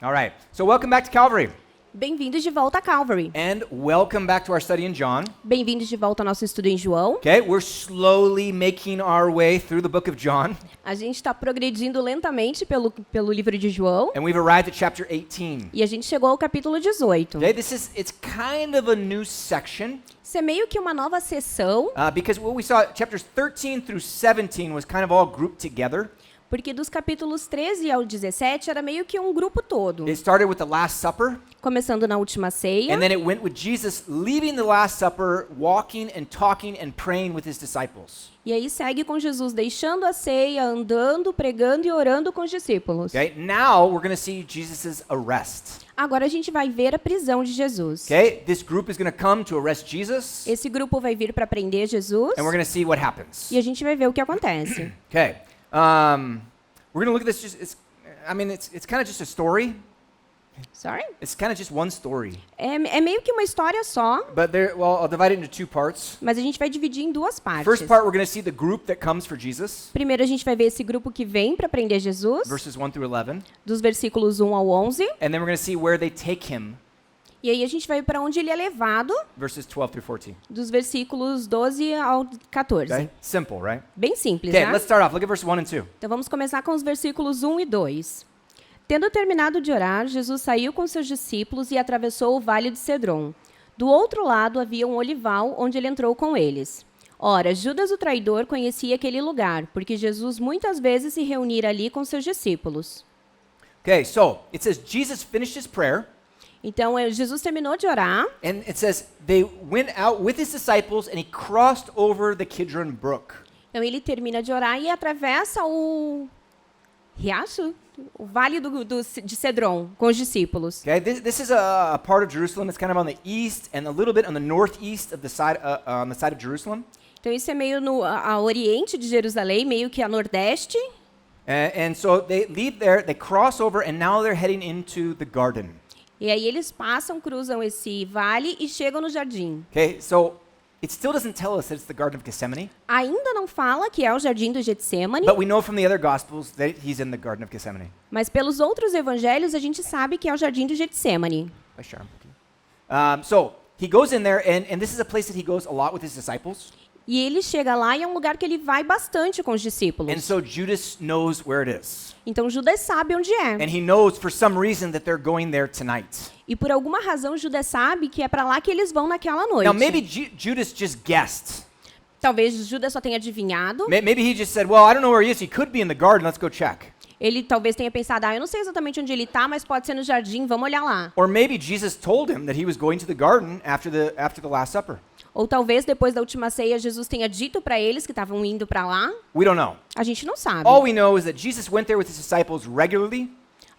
All right. So welcome back to Calvary. Bem-vindos de volta a Calvary. And welcome back to our study in John. Bem-vindos de volta ao nosso estudo em João. Okay, we're slowly making our way through the book of John. A gente está progredindo lentamente pelo livro de João. And we've arrived at chapter 18. E a gente chegou ao capítulo 18. Okay, it's kind of a new section. Isso é meio que uma nova sessão. Because what we saw, chapters 13 through 17 was kind of all grouped together. Porque dos capítulos 13 ao 17 era meio que um grupo todo. It started with the Last Supper. Começando na última ceia. And then it went with Jesus leaving the Last Supper, walking and talking and praying with his disciples. E aí segue com Jesus deixando a ceia, andando, pregando e orando com os discípulos. Okay, now we're going to see Jesus' arrest. Agora a gente vai ver a prisão de Jesus. Okay, this group is going to come to arrest Jesus. Esse grupo vai vir para prender Jesus. And we're going to see what happens. E a gente vai ver o que acontece. Okay, we're going to look at this. It's kind of just a story. Sorry? It's kind of just one story. É meio que uma história só, But I'll divide it into two parts. mas a gente vai dividir em duas partes. First part, we're going to see the group that comes for Jesus, Primeiro a gente vai ver esse grupo que vem para prender Jesus, verses 1 through 11. dos versículos 1 ao 11. And then we're going to see where they take him, E aí a gente vai para onde ele é levado, verses 12 through 14. dos versículos 12 ao 14. Okay? Simple, right? Bem simples, Okay, né? let's start off. Look at verse 1 and 2. Então vamos começar com os versículos 1 e 2. Tendo terminado de orar, Jesus saiu com seus discípulos e atravessou o vale de Cedron. Do outro lado havia um olival, onde ele entrou com eles. Ora, Judas o traidor conhecia aquele lugar, porque Jesus muitas vezes se reunira ali com seus discípulos. Okay, so it says Jesus finished his prayer, Então, Jesus terminou de orar, and it says they went out with his disciples and he crossed over the Kidron Brook. então ele termina de orar e atravessa o riacho, o vale de Cedron, com os discípulos. Okay, this is a part of Jerusalem. It's kind of on the east and a little bit on the northeast of the side of Jerusalem. Então isso é meio a oriente de Jerusalém, meio que a nordeste. And so they leave there, they cross over, and now they're heading into the garden. E aí eles cruzam esse vale e chegam no jardim. Okay, so it still doesn't tell us that it's the Garden of Gethsemane, Ainda não fala que é o jardim do Getsemane, but we know from the other Gospels that he's in the Garden of Gethsemane. mas pelos outros evangelhos a gente sabe que é o jardim do Getsemane. Vai chegar um pouquinho. So he goes in there, and this is a place that he goes a lot with his disciples. E ele chega lá e é um lugar que ele vai bastante com os And discípulos. so Judas knows where it is. Então Judas sabe onde é. And he knows for some reason that they're going there tonight. E por alguma razão Judas sabe que é para lá que eles vão naquela noite. Now maybe Judas just guessed. Talvez Judas só tenha adivinhado. Maybe he just said, well, I don't know where he is. He could be in the garden. Let's go check. Ele talvez tenha pensado, eu não sei exatamente onde ele está, mas pode ser no jardim, vamos olhar lá. Or maybe Jesus told him that he was going to the garden after the Last Supper. Ou talvez depois da última ceia Jesus tenha dito para eles que estavam indo para lá. We don't know. A gente não sabe. All we know is that Jesus went there with his disciples regularly.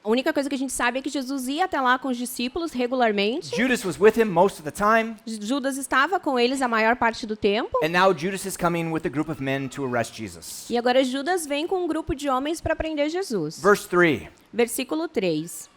A única coisa que a gente sabe é que Jesus ia até lá com os discípulos regularmente. Judas was with him most of the time. Judas estava com eles a maior parte do tempo. And now Judas is coming with a group of men to arrest Jesus. E agora Judas vem com um grupo de homens para prender Jesus. Verse 3. Versículo 3.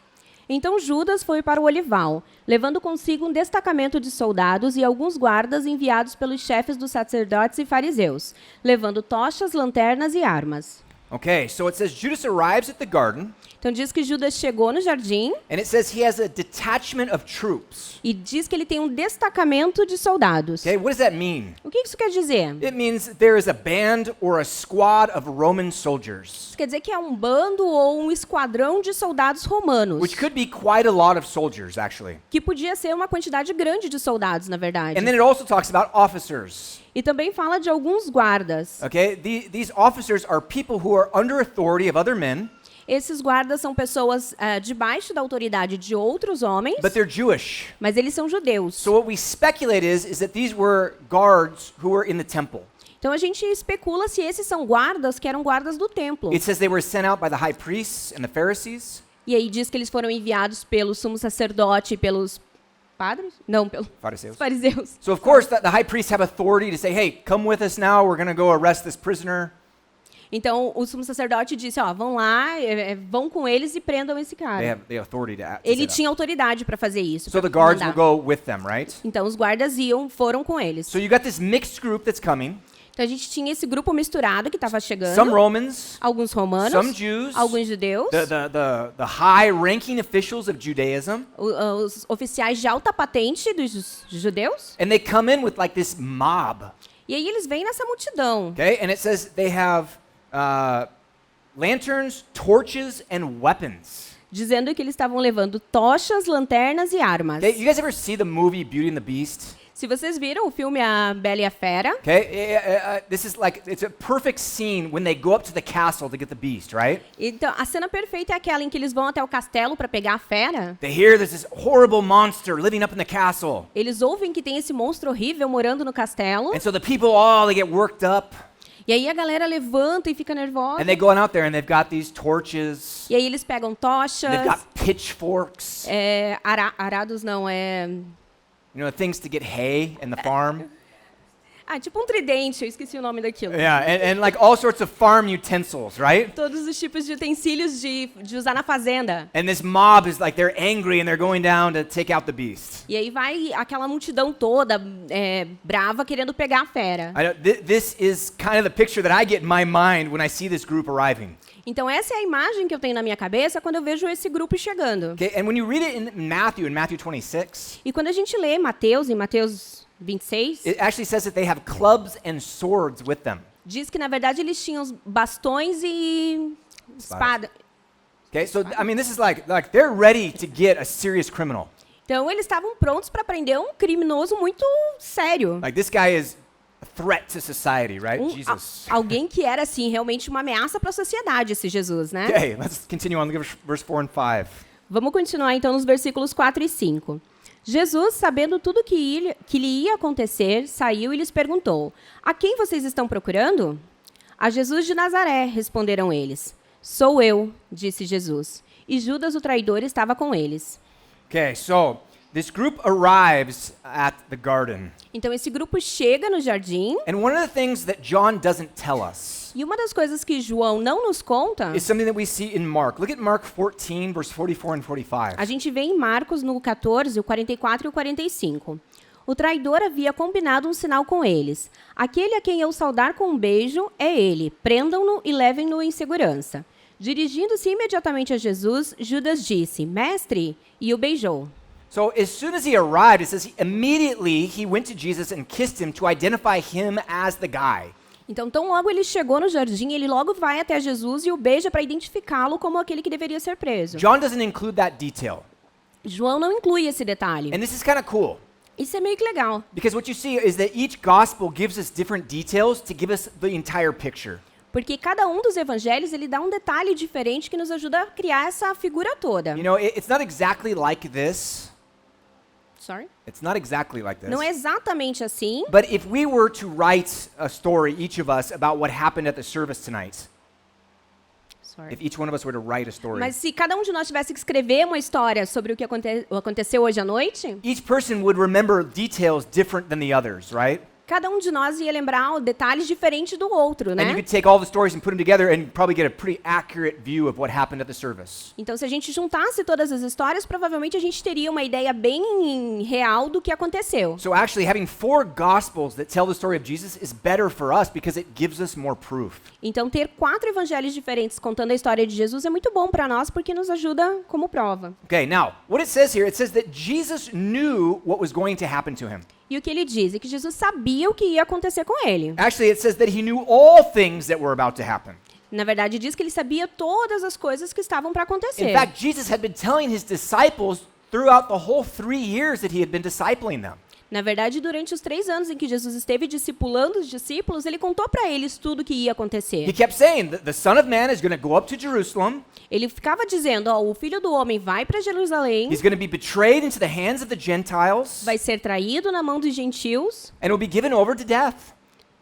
Então Judas foi para o olival, levando consigo um destacamento de soldados e alguns guardas enviados pelos chefes dos sacerdotes e fariseus, levando tochas, lanternas e armas. Okay, so it says Judas arrives at the garden, Então diz que Judas chegou no jardim and it says he has a detachment of troops. e diz que ele tem um destacamento de soldados. Okay, what does that mean? O que isso quer dizer? It means there is a band or a squad of Roman soldiers, Isso quer dizer que é um bando ou um esquadrão de soldados romanos, which could be quite a lot of soldiers, actually. que podia ser uma quantidade grande de soldados, na verdade. And then it also talks about officers. E também fala de alguns guardas. Okay, these officers are people who are under authority of other men, Esses guardas são pessoas debaixo da autoridade de outros homens, but they're Jewish. mas eles são judeus. So what we speculate is that these were guards who were in the temple. Então a gente especula se esses são guardas que eram guardas do templo. It says they were sent out by the high priests and the Pharisees. E aí diz que eles foram enviados pelo sumo sacerdote e pelos padres? Não, pelos Fariseus. fariseus. So of course the high priests have authority to say, hey, come with us now, we're going to go arrest this prisoner. Então o sumo sacerdote disse, vão lá, vão com eles e prendam esse cara. They have the authority to say Ele that. tinha autoridade para fazer isso. So pra the guards mandar. will go with them, right? Então os guardas foram com eles. So you got this mixed group that's coming. Então a gente tinha esse grupo misturado que estava chegando. Some Romans, Alguns romanos, some Jews, alguns judeus, the high-ranking officials of Judaism, os oficiais de alta patente dos judeus. and they come in with like this mob. E aí eles vêm nessa multidão. Okay, and it says they have lanterns, torches, and weapons. Dizendo que eles estavam levando tochas, lanternas e armas. Okay, you guys ever see the movie Beauty and the Beast? Se vocês viram o filme A Bela e a Fera, Okay, this is like, it's a perfect scene when they go up to the castle to get the beast, right? então a cena perfeita é aquela em que eles vão até o castelo para pegar a fera. They hear there's this horrible monster living up in the castle. Eles ouvem que tem esse monstro horrível morando no castelo. And so the people all, they get worked up. E aí a galera levanta e fica nervosa. And they go on out there and they've got these torches. E aí eles pegam tochas, They've got pitchforks. arados não, You know, things to get hay in the farm. tipo um tridente, eu esqueci o nome daquilo. Yeah, and like all sorts of farm utensils, right? Todos os tipos de utensílios de usar na fazenda. And this mob is like, they're angry and they're going down to take out the beast. E aí vai aquela multidão toda brava querendo pegar a fera. I know, this is kind of the picture that I get in my mind when I see this group arriving. Então essa é a imagem que eu tenho na minha cabeça quando eu vejo esse grupo chegando. Okay, and when you read it in Matthew 26, E quando a gente lê Mateus, em Mateus 26, it actually says that they have clubs and swords with them. diz que na verdade eles tinham bastões e espada. Okay, so I mean, this is like they're ready to get a serious criminal. Então eles estavam prontos para prender um criminoso muito sério. Like this guy is a threat to society, right? Jesus. Alguém que era assim realmente uma ameaça para a sociedade, esse Jesus, né? Okay, let's continue on. Look at verse 4 and 5. Vamos continuar então nos versículos 4 e 5. Jesus, sabendo tudo que lhe ia acontecer, saiu e lhes perguntou: a quem vocês estão procurando? A Jesus de Nazaré, responderam eles. Sou eu, disse Jesus. E Judas, o traidor, estava com eles. Okay, so this group arrives at the garden. Então esse grupo chega no jardim. And one of the things that John doesn't tell us E uma das coisas que João não nos conta, is something that we see in Mark. Look at Mark 14, verse 44 and 45. a gente vê em Marcos no 14, o 44 e o 45. O traidor havia combinado um sinal com eles. Aquele a quem eu saudar com um beijo é ele. Prendam-no e levem-no em segurança. Dirigindo-se imediatamente a Jesus, Judas disse, Mestre, e o beijou. So as soon as he arrived, it says immediately he went to Jesus and kissed him to identify him as the guy. Então, tão logo ele chegou no jardim, ele logo vai até Jesus e o beija para identificá-lo como aquele que deveria ser preso. John doesn't include that detail. João não inclui esse detalhe. And this is kind of cool. Isso é meio que legal. Because what you see is that each gospel gives us different details to give us the entire picture. Porque cada um dos evangelhos, ele dá um detalhe diferente que nos ajuda a criar essa figura toda. You know, it's not exactly like this. Sorry? It's not exactly like this. Não é exatamente assim. But if we were to write a story, each of us, about what happened at the service tonight, Sorry. if each one of us were to write a story, Mas se cada um de nós tivesse que escrever uma história sobre o que aconteceu hoje à noite, each person would remember details different than the others, right? cada um de nós ia lembrar detalhes diferentes do outro, And you né? could take all the stories and put them together and probably get a pretty accurate view of what happened at the service. Então, se a gente juntasse todas as histórias, provavelmente a gente teria uma ideia bem real do que aconteceu. So actually having 4 gospels that tell the story of Jesus is better for us because it gives us more proof. Então, ter 4 evangelhos diferentes contando a história de Jesus é muito bom para nós porque nos ajuda como prova. Okay, now, what it says here, it says that Jesus knew what was going to happen to him. E o que ele diz é que Jesus sabia o que ia acontecer com ele. Actually, it says that he knew all things that were about to happen. Na verdade, diz que ele sabia todas as coisas que estavam para acontecer. In fact, Jesus had been telling his disciples throughout the whole 3 years that he had been discipling them. Na verdade, durante os 3 anos em que Jesus esteve discipulando os discípulos, ele contou para eles tudo o que ia He acontecer. kept saying that the Son of Man is going to go up to Jerusalem. Ele ficava dizendo, ó, o Filho do Homem vai para Jerusalém, He's going to be betrayed into the hands of the Gentiles vai ser traído na mão dos gentios and will be given over to death.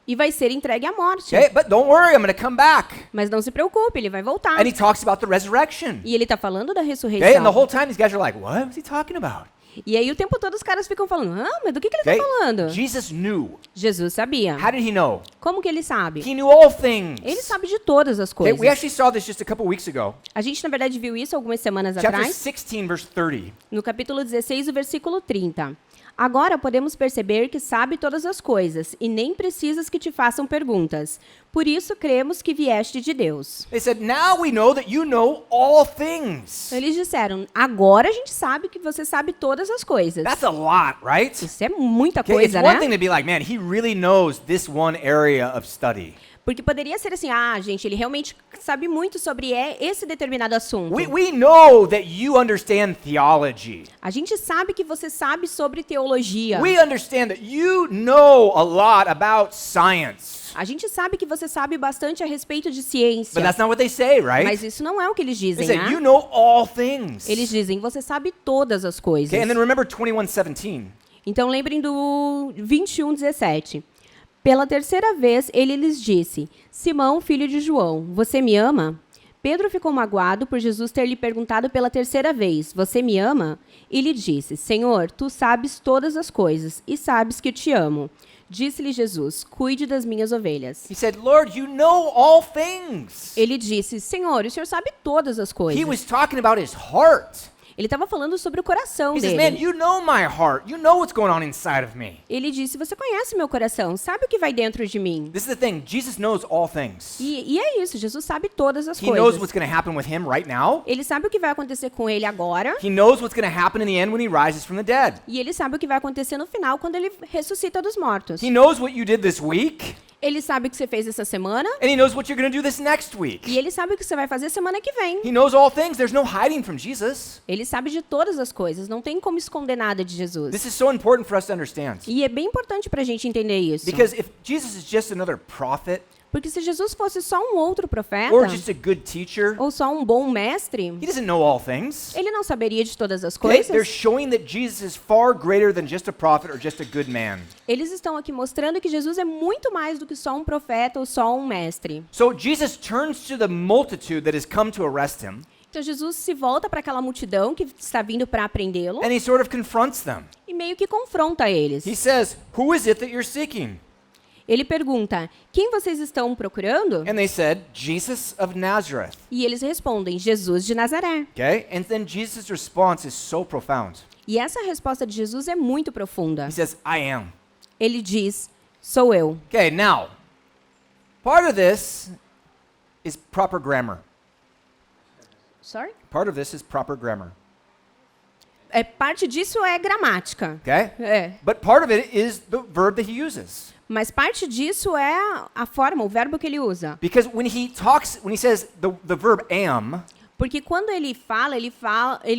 e vai ser entregue à morte. Okay, but don't worry, I'm going to come back. Mas não se preocupe, ele vai voltar. And he talks about the resurrection. E ele está falando da Okay, and the ressurreição. whole time these guys are like, what was he talking about? E aí o tempo todo os caras ficam falando, mas do que ele está falando? Jesus knew. Jesus sabia. How did he know? Como que ele sabe? He knew all things. Ele sabe de todas as Okay, coisas. we actually saw this just a couple weeks ago. A gente, na verdade, viu isso algumas semanas Chapter atrás, 16, verse 30. no capítulo 16, o versículo 30. Agora podemos perceber que sabe todas as coisas, e nem precisas que te façam perguntas. Por isso cremos que vieste de Deus. They said, now we know that you know all things. Eles disseram, agora a gente sabe que você sabe todas as coisas. That's a lot, right? Isso é muita Okay, it's coisa, one thing né? to be like, man, he really knows this one area of study. Porque poderia ser assim, gente, ele realmente sabe muito sobre esse determinado assunto. We know that you understand theology. A gente sabe que você sabe sobre teologia. We understand that you know a lot about science. A gente sabe que você sabe bastante a respeito de ciência. But that's not what they say, right? Mas isso não é o que eles They dizem, say, né? you know all things. Eles dizem, você sabe todas as coisas. Okay, and then remember 21:17. Então lembrem do 21:17. Pela terceira vez, ele lhes disse, Simão, filho de João, você me ama? Pedro ficou magoado por Jesus ter lhe perguntado pela terceira vez, você me ama? E lhe disse, Senhor, tu sabes todas as coisas e sabes que te amo. Disse-lhe Jesus, cuide das minhas ovelhas. He said, Lord, you know all things. Ele disse, Senhor, o Senhor sabe todas as coisas. He was talking about his heart. Ele estava falando sobre o coração He says, man, dele. you know my heart. You know what's going on inside of me. Ele disse, você conhece meu coração, sabe o que vai dentro de mim. This is the thing. Jesus knows all things. E é isso, Jesus sabe todas as He knows coisas. what's going to happen with him right now. Ele sabe o que vai acontecer com ele agora. He knows what's going to happen in the end when he rises from the dead. E ele sabe o que vai acontecer no final quando ele ressuscita dos mortos. He knows what you did this week. Ele sabe o que você fez essa semana. And he knows what you're going to do this next week. E ele sabe o que você vai fazer semana que vem. He knows all things. There's no hiding from Jesus. Ele sabe de todas as coisas. Não tem como esconder nada de Jesus. This is so important for us to understand. E é bem importante pra gente entender isso. Because if Jesus is just another prophet Porque se Jesus fosse só um outro profeta, or just a good teacher, ou só um bom mestre, he doesn't know all things. ele não saberia de todas as Okay? They're coisas. showing that Jesus is far greater than just a prophet or just a good man. Eles estão aqui mostrando que Jesus é muito mais do que só um profeta ou só um mestre. So Jesus turns to the multitude that has come to arrest him, Então Jesus se volta para aquela multidão que está vindo para prendê-lo and he sort of confronts them. e meio que confronta eles. He says, "Who is it that you're seeking?" Ele pergunta, quem vocês estão procurando? And they said, "Jesus of Nazareth." E eles respondem, Jesus de Nazaré. Okay? And then Jesus' response is so profound. E essa resposta de Jesus é muito profunda. He says, "I am." Ele diz, sou eu. Okay, now, part of this is proper grammar. Sorry? Part of this is proper grammar. Parte disso é gramática. Okay? É. But part of it is the verb that he uses. Mas parte disso é a forma, o verbo que ele usa. Because when he says the verb am, Porque quando ele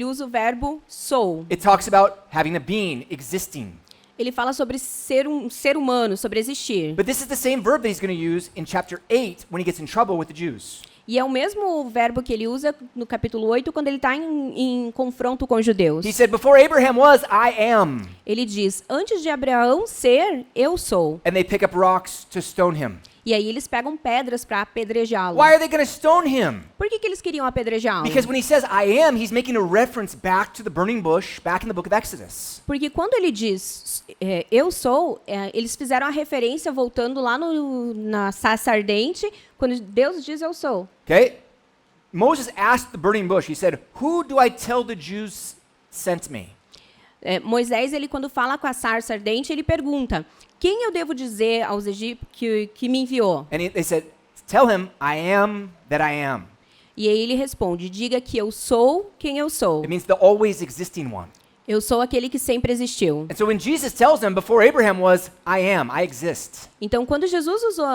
usa o verbo sou. it talks about having a being, existing. Ele fala sobre ser um ser humano, sobre existir. But this is the same verb that he's going to use in chapter 8 when he gets in trouble with the Jews. E é o mesmo verbo que ele usa no capítulo 8, quando ele está em confronto com os judeus. He said, "Before Abraham was, I am." Ele diz, antes de Abraão ser, eu sou. And they pick up rocks to stone him. E aí eles pegam pedras para apedrejá-lo. Why are they going to stone him? Por que eles queriam apedrejá-lo? Because when he says I am, he's making a reference back to the burning bush back in the book of Exodus. Porque quando ele diz, eu sou, eles fizeram a referência voltando lá na sarça ardente, quando Deus diz eu sou. Okay? Moses asked the burning bush, he said, "Who do I tell the Jews sent me?" Moisés, ele quando fala com a sarça ardente, ele pergunta, quem eu devo dizer aos egípcios que me enviou? And they said, "Tell him I am that I am." E aí ele responde, diga que eu sou quem eu sou. It means the always existing one. Eu sou aquele que sempre existiu. And so when Jesus tells them, before Abraham was, I am, I exist. Então, quando Jesus usou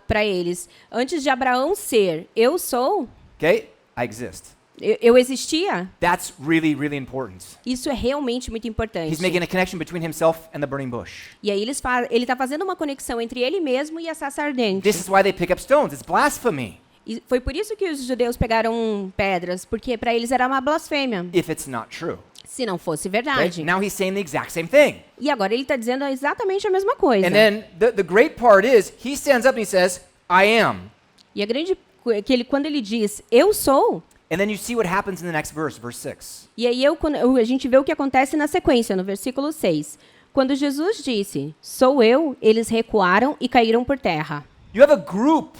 para eles, antes de Abraão ser, eu sou, Okay? I exist. eu existia, That's really, really important. isso é realmente muito importante. He's making a connection between himself and the burning bush. E aí ele está fazendo uma conexão entre ele mesmo e a sarça ardente. This is why they pick up stones. It's blasphemy E foi por isso que os judeus pegaram pedras, porque para eles era uma blasfêmia, if it's not true. se não fosse Okay? verdade. Now he's saying the exact same thing. E agora ele está dizendo exatamente a mesma coisa. And then the great part is, he stands up and he says, I am. E a grande que ele quando ele diz eu sou, And then you see what happens in the next verse, verse 6. E aí a gente vê o que acontece na sequência, no versículo 6. Quando Jesus disse, sou eu, eles recuaram e caíram por terra. You have a group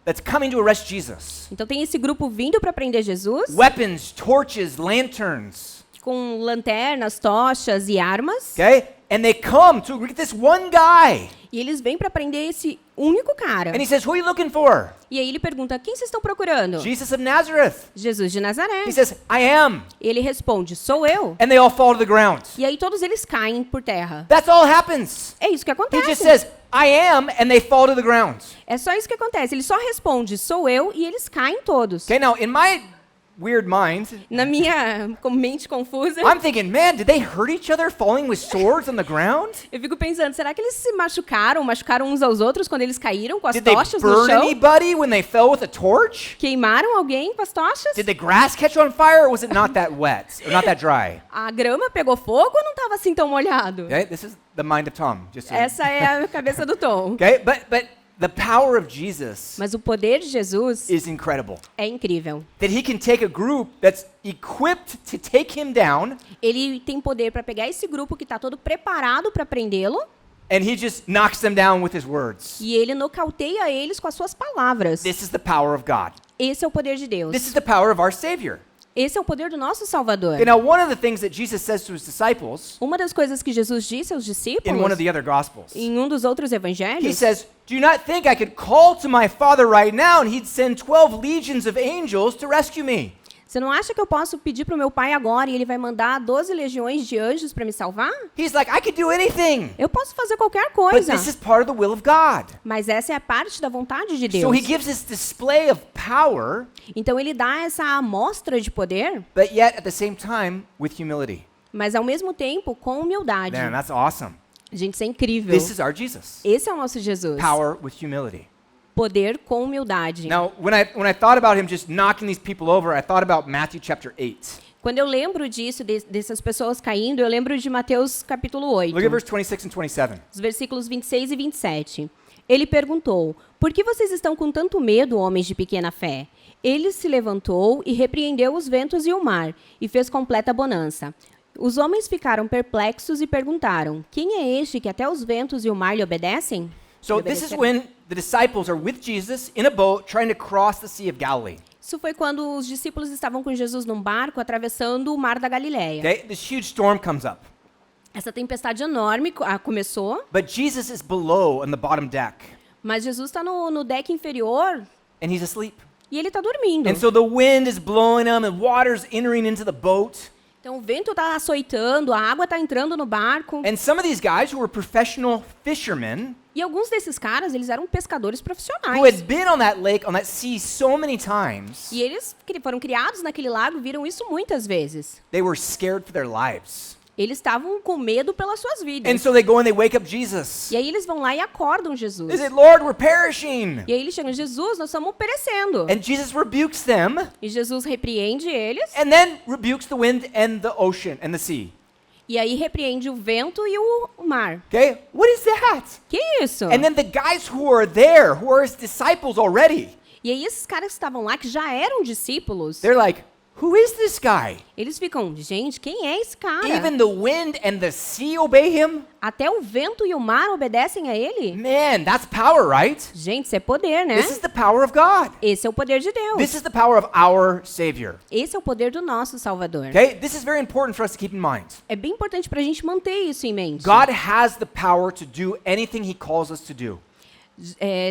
that's coming to arrest Jesus. Então tem esse grupo vindo para prender Jesus, Weapons, torches, lanterns. com lanternas, tochas e armas. Okay? And they come to get this one guy. E eles vêm para prender esse único cara. And he says, who are you looking for? E aí ele pergunta, quem vocês estão procurando? Jesus of Nazareth. Jesus de Nazaré. He says, I am. Ele responde, sou eu. And they all fall to the ground. E aí todos eles caem por terra. That's all happens. É isso que He just acontece. says, I am, and they fall to the ground. É só isso que acontece. Ele só responde, sou eu, e eles caem todos. Okay, now in my weird mind, Na minha mente confusa, I'm thinking, man, did they hurt each other falling with swords on the ground? eu fico pensando, será que eles se machucaram uns aos outros quando eles caíram com as Did they tochas no burn chão? anybody when they fell with a torch? Queimaram alguém com as tochas? Did the grass catch on fire, or was it not that wet, or not that dry? A grama pegou fogo ou não estava assim tão molhado? Okay, this is the mind of Tom. Just so Essa é a cabeça do Tom. okay, but the power of Jesus Mas o poder de Jesus is incredible. é incrível. That he can take a group that's equipped to take him down, Ele tem poder para pegar esse grupo que está todo preparado para prendê-lo and he just knocks them down with his words. e ele nocauteia eles com as suas palavras. This is the power of God. Esse é o poder de Deus. This is the power of our Savior. Esse é o poder do nosso Salvador. Okay, now one of the things that Jesus says to his disciples Uma das coisas que Jesus disse aos in one discípulos, of the other Gospels, em um dos outros he evangelhos, says, do you not think I could call to my Father right now and he'd send 12 legions of angels to rescue me? você não acha que eu posso pedir para o meu pai agora e ele vai mandar 12 legiões de anjos para me salvar? He's like, I could do anything. Eu posso fazer qualquer But coisa. this is part of the will of God. Mas essa é a parte da vontade de So Deus. he gives this display of power, Então ele dá essa amostra de poder, but yet at the same time with humility. mas ao mesmo tempo com humildade. Man, that's awesome. Gente, isso é incrível. This is our Jesus. Esse é o nosso Jesus. Power with humility. Poder com humildade. Now, when I thought about him just knocking these people over, I thought about Matthew chapter 8. Quando eu lembro disso, dessas pessoas caindo, eu lembro de Mateus capítulo 8. Look at verse 26 and 27. Os versículos 26 e 27. Ele perguntou, por que vocês estão com tanto medo, homens de pequena fé? Ele se levantou e repreendeu os ventos e o mar, e fez completa bonança. Os homens ficaram perplexos e perguntaram, quem é este que até os ventos e o mar lhe obedecem? So this is when the disciples are with Jesus in a boat trying to cross the Sea of Galilee. Isso foi quando os discípulos estavam com Jesus num barco atravessando o mar da Galileia. Okay? This huge storm comes up. Essa tempestade enorme começou, But Jesus is below on the bottom deck, mas Jesus está no deck inferior and he's asleep. e ele está dormindo. And so the wind is blowing him, and water's entering into the boat. Então o vento está açoitando, a água está entrando no barco. And some of these guys who were professional fishermen, E alguns desses caras, eles eram pescadores who profissionais. had been on that lake, on that sea so many times, E eles foram criados naquele lago, viram isso muitas vezes. they were scared for their lives. Eles estavam com medo pelas suas And vidas. so they go and they wake up Jesus. E aí eles vão lá e acordam They Jesus. say, Lord, we're perishing. E aí eles chegam, Jesus, nós estamos perecendo. And Jesus rebukes them, E Jesus repreende eles. and then rebukes the wind and the ocean and the sea. E aí repreende o vento e o mar. Okay? What is that? Que isso? And then the guys who are there, who are his disciples already, E aí esses caras que estavam lá, que já eram discípulos, they're like, who is this guy? eles ficam, gente, quem é esse cara? Even the wind and the sea obey him? Até o vento e o mar obedecem a ele? Man, that's power, right? Gente, isso é poder, né? This is the power of God. Esse é o poder de Deus. This is the power of our Savior. Esse é o poder do nosso Salvador. Okay? This is very important for us to keep in mind. É bem importante para a gente manter isso em mente. God has the power to do anything he calls us to do.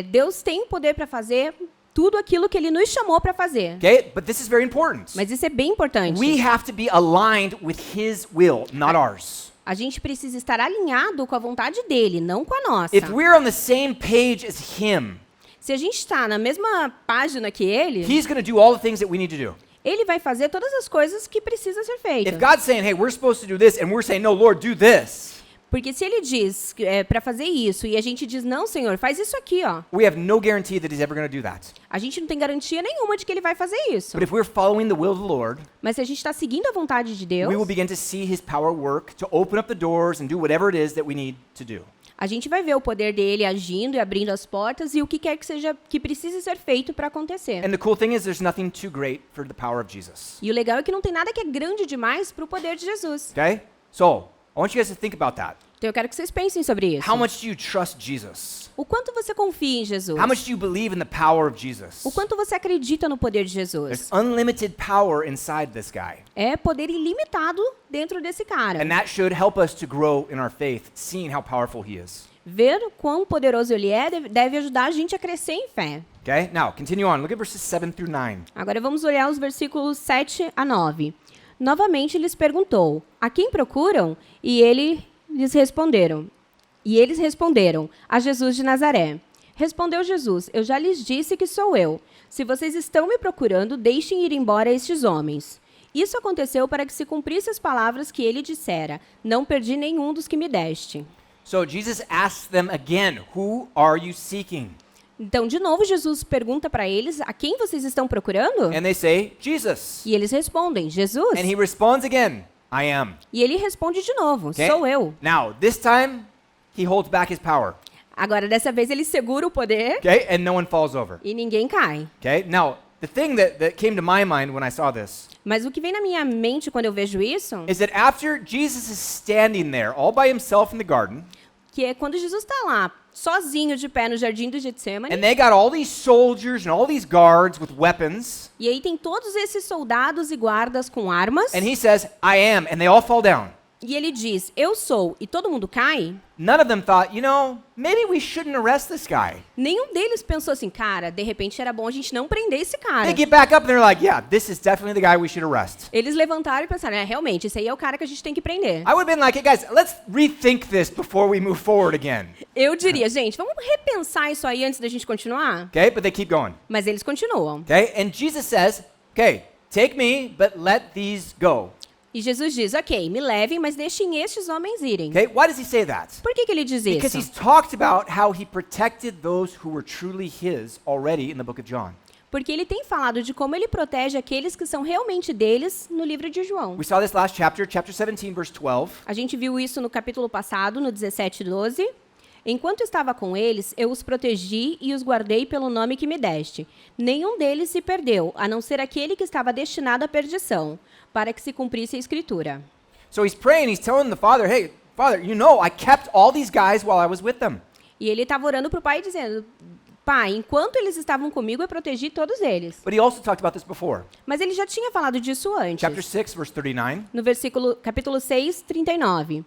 Deus tem poder para fazer tudo aquilo que Ele nos chamou para fazer. Okay? But this is very important. Mas isso é bem importante. We have to be aligned with his will, not ours. A gente precisa estar alinhado com a vontade dele, não com a nossa. If we're on the same page as him, Se a gente está na mesma página que ele, he's going to do all the things that we need to do. ele vai fazer todas as coisas que precisa ser feita. If God's saying, hey, we're supposed to do this, and we're saying, no, Lord, do this, Porque se ele diz para fazer isso e a gente diz, não, Senhor, faz isso aqui, ó. we have no guarantee that he's ever going to do that. A gente não tem garantia nenhuma de que ele vai fazer isso. But if we're following the will of the Lord, Mas se a gente está seguindo a vontade de Deus, we will begin to see his power work to open up the doors and do whatever it is that we need to do. A gente vai ver o poder dele agindo e abrindo as portas e o que quer que seja que precise ser feito para acontecer. And the cool thing is there's nothing too great for the power of Jesus. E o legal é que não tem nada que é grande demais para o poder de Jesus. Okay? So, I want you guys to think about that. Então eu quero que vocês pensem sobre isso. How much do you trust Jesus? O quanto você confia em Jesus? How much do you believe in the power of Jesus? O quanto você acredita no poder de Jesus? There's unlimited power inside this guy. É poder ilimitado dentro desse cara. And that should help us to grow in our faith, seeing how powerful he is. Ver quão poderoso ele é deve ajudar a gente a crescer em fé. Okay? Now, continue on. Look at verses 7 through 9. Agora vamos olhar os versículos 7 a 9. Novamente lhes perguntou: a quem procuram? E eles responderam: a Jesus de Nazaré. Respondeu Jesus: eu já lhes disse que sou eu. Se vocês estão me procurando, deixem ir embora estes homens. Isso aconteceu para que se cumprissem as palavras que ele dissera: não perdi nenhum dos que me deste. So Jesus asks them again, who are you seeking? Então, de novo, Jesus pergunta para eles: a quem vocês estão procurando? And they say, Jesus. E eles respondem: Jesus. And he responds again, I am. E ele responde de novo: Okay? sou eu. Now, this time, he holds back his power. Agora, dessa vez, ele segura o poder Okay? And no one falls over. e ninguém cai. Okay? Now, the thing that came to my mind when I saw this Mas o que vem na minha mente quando eu vejo isso, is that after Jesus is standing there all by himself in the garden, que é quando Jesus está lá, sozinho de pé no jardim do Getsemane, and they got all these soldiers and all these guards with weapons, e aí tem todos esses soldados e guardas com armas, and he says, I am, and they all fall down. e ele diz: eu sou, e todo mundo cai. None of them thought, maybe we shouldn't arrest this guy. Nenhum deles pensou assim: cara, de repente era bom a gente não prender esse cara. They get back up and they're like, yeah, this is definitely the guy we should arrest. Eles levantaram e pensaram: realmente, esse aí é o cara que a gente tem que prender. I would have been like, hey guys, let's rethink this before we move forward again. Eu diria: gente, vamos repensar isso aí antes da gente continuar? Okay, but they keep going. Mas eles continuam. Okay, and Jesus says, okay, take me, but let these go. E Jesus diz: ok, me levem, mas deixem estes homens irem. Okay, why does he say that? Por que ele diz Because he's isso? talked about how he protected those who were truly his already in the book of John. Porque ele tem falado de como ele protege aqueles que são realmente deles no livro de João. We saw this last chapter, chapter 17, verse 12. A gente viu isso no capítulo passado, no 17:12. Enquanto estava com eles, eu os protegi e os guardei pelo nome que me deste. Nenhum deles se perdeu, a não ser aquele que estava destinado à perdição, para que se cumprisse a escritura. So he's praying, he's telling the Father, hey, Father, I kept all these guys while I was with them. E ele estava orando para o pai dizendo: Pai, enquanto eles estavam comigo, eu protegi todos eles. But he also talked about this before. Mas ele já tinha falado disso antes. Chapter 6, verse 39. No capítulo 6, 39.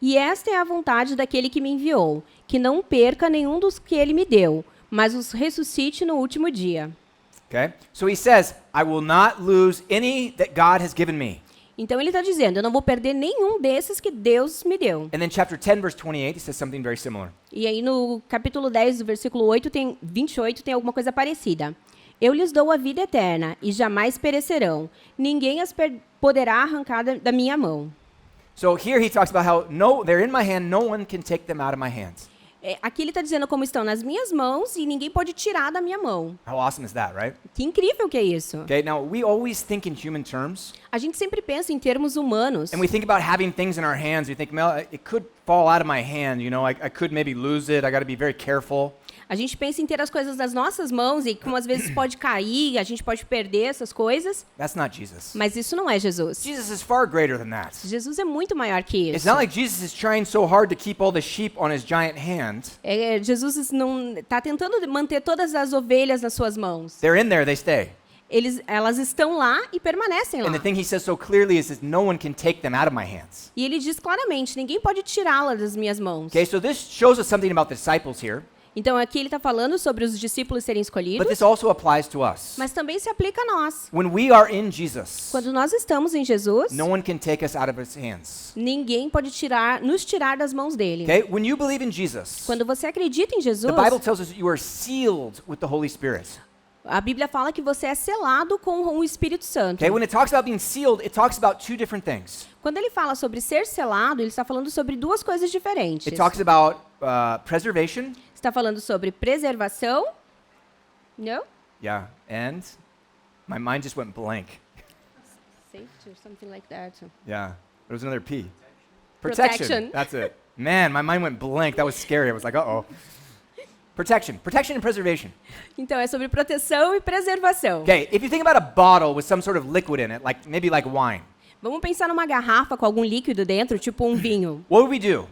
E esta é a vontade daquele que me enviou, que não perca nenhum dos que ele me deu, mas os ressuscite no último dia. Okay? So he says, I will not lose any that God has given me. Então ele está dizendo: eu não vou perder nenhum desses que Deus me deu. And then chapter 10, verse 28, he says something very similar. E aí no capítulo 10, do versículo 28, tem alguma coisa parecida. Eu lhes dou a vida eterna, e jamais perecerão. Ninguém as poderá arrancar da minha mão. So here he talks about how they're in my hand, no one can take them out of my hands. Aqui ele está dizendo como estão nas minhas mãos e ninguém pode tirar da minha mão. How awesome is that, right? Que incrível que é isso. Okay, now we always think in human terms, A gente sempre pensa em termos humanos. and we think about having things in our hands. We think, well, it could fall out of my hand, I could maybe lose it. I got to be very careful. A gente pensa em ter as coisas nas nossas mãos e como às vezes pode cair, a gente pode perder essas coisas. That's not Jesus. Mas isso não é Jesus. Jesus is far greater than that. Jesus é muito maior que It's isso. not like Jesus is trying so hard to keep all the sheep on his giant hand. Jesus não está tentando manter todas as ovelhas nas suas mãos. They're in there, they stay. Elas estão lá e permanecem lá. And the thing he says so clearly is that no one can take them out of my hands. E ele diz claramente: ninguém pode tirá-las das minhas mãos. Okay, so this shows us something about the disciples here, Então aqui ele está falando sobre os discípulos serem but escolhidos, this also applies to us. mas também se aplica a nós. When we are in Jesus, Quando nós estamos em Jesus, no one can take us out of his hands. ninguém pode nos tirar das mãos dele. Okay, when you believe in Jesus, Quando você acredita em Jesus, the Bible tells us that you are sealed with the Holy Spirit. a Bíblia fala que você é selado com o Espírito Santo. Okay, when it talks about being sealed, it talks about two different things. Quando ele fala sobre ser selado, ele está falando sobre duas coisas diferentes. It talks about preservation. Está falando sobre preservação. No? Yeah, and my mind just went blank. Safety or something like that. Yeah, there was another P. Protection. That's it. Man, my mind went blank. That was scary. I was like, uh-oh. Protection and preservation. Então, é sobre proteção e preservação. Okay, if you think about a bottle with some sort of liquid in it, maybe like wine, Vamos pensar numa garrafa com algum líquido dentro, tipo um vinho. what would we do?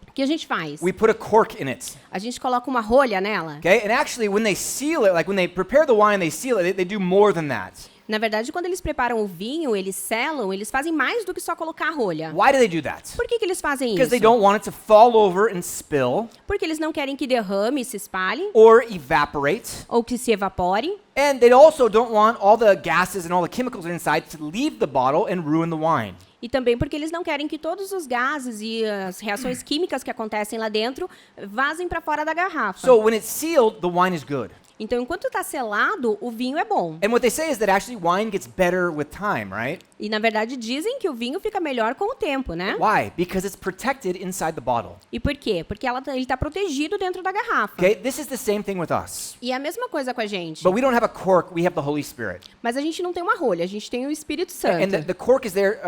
O que a gente faz? We put a cork in it. A gente coloca uma rolha nela. Okay, and actually when they seal it, like when they prepare the wine, they seal it, they do more than that. Na verdade, quando eles preparam o vinho, eles selam, eles fazem mais do que só colocar a rolha. Why do they do that? Por que eles fazem Because isso? they don't want it to fall over and spill Porque eles não querem que derrame e se espalhe, or evaporate. ou que se evapore. And they also don't want all the gases and all the chemicals inside to leave the bottle and ruin the wine. E também porque eles não querem que todos os gases e as reações químicas que acontecem lá dentro vazem para fora da garrafa. So when it's sealed, the wine is good. Então, enquanto está selado, o vinho é bom. And what they say is that actually wine gets better with time, right? E, na verdade, dizem que o vinho fica melhor com o tempo, né? Why? Because it's protected inside the bottle. E por quê? Porque ele está protegido dentro da garrafa. Okay, this is the same thing with us. E é a mesma coisa com a gente. But we don't have a cork, we have the Holy Spirit. Mas a gente não tem uma rolha, a gente tem o Espírito Santo. And the cork is there,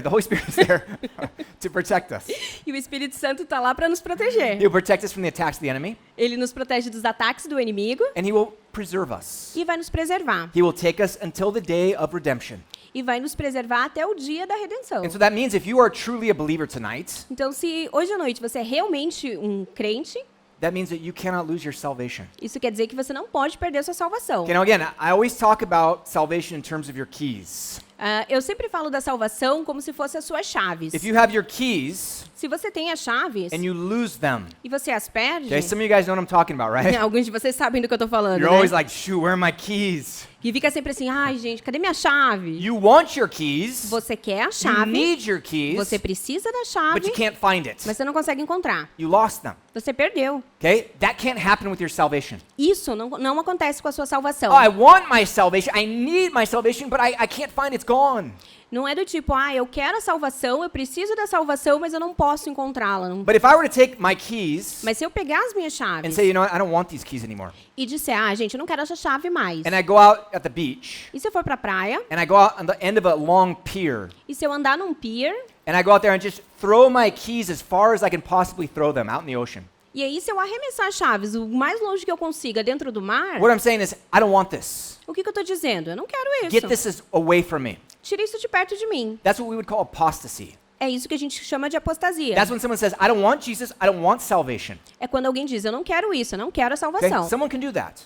the Holy Spirit is there to protect us. E o Espírito Santo está lá para nos proteger. He'll protect us from the attacks of the enemy, Ele nos protege dos ataques do inimigo and he will preserve us. e vai nos preservar. He will take us until the day of redemption. E vai nos preservar até o dia da redenção. And so that means if you are truly a believer tonight, Então, se hoje à noite você é realmente um crente, that means that you cannot lose your salvation. isso quer dizer que você não pode perder sua salvação. Okay, now again, I always talk about salvation in terms of your keys. Eu sempre falo da salvação como se fossem as suas chaves. If you have your keys Se você tem as chaves and you lose them, e você as perde, okay, some of you guys know what I'm talking about, right? alguns de vocês sabem do que eu tô falando, You're né? always like, shoot, where are my keys? E fica sempre assim, ai gente, cadê minha chave? You want your keys, Você quer a you chave, need your keys, você precisa da but chave, you can't find it. mas você não consegue encontrar. You lost them. Você perdeu. Okay? That can't happen with your salvation. Isso não acontece com a sua salvação. Oh, I want my salvation. I need my salvation, but I can't find it. It's gone. Não é do tipo, eu quero a salvação, eu preciso da salvação, mas eu não posso encontrá-la. But if I were to take my keys Mas se eu pegar as minhas and chaves say, you know what, I don't want these keys anymore, e disser, gente, eu não quero essa chave mais. and I go out at the beach, E se eu for pra praia, and I go out on the end of a long pier, e se eu andar num pier, and I go out there and just throw my keys as far as I can possibly throw them out in the ocean. e aí se eu arremessar as chaves o mais longe que eu consiga dentro do mar, What I'm saying is, I don't want this. o que eu tô dizendo? Eu não quero Get isso. this away from me. Tira isso de perto de mim. That's what we would call apostasy. É isso que a gente chama de apostasia. That's when someone says, I don't want Jesus, I don't want salvation. É quando alguém diz, eu não quero isso, eu não quero a Okay? salvação. Someone can do that.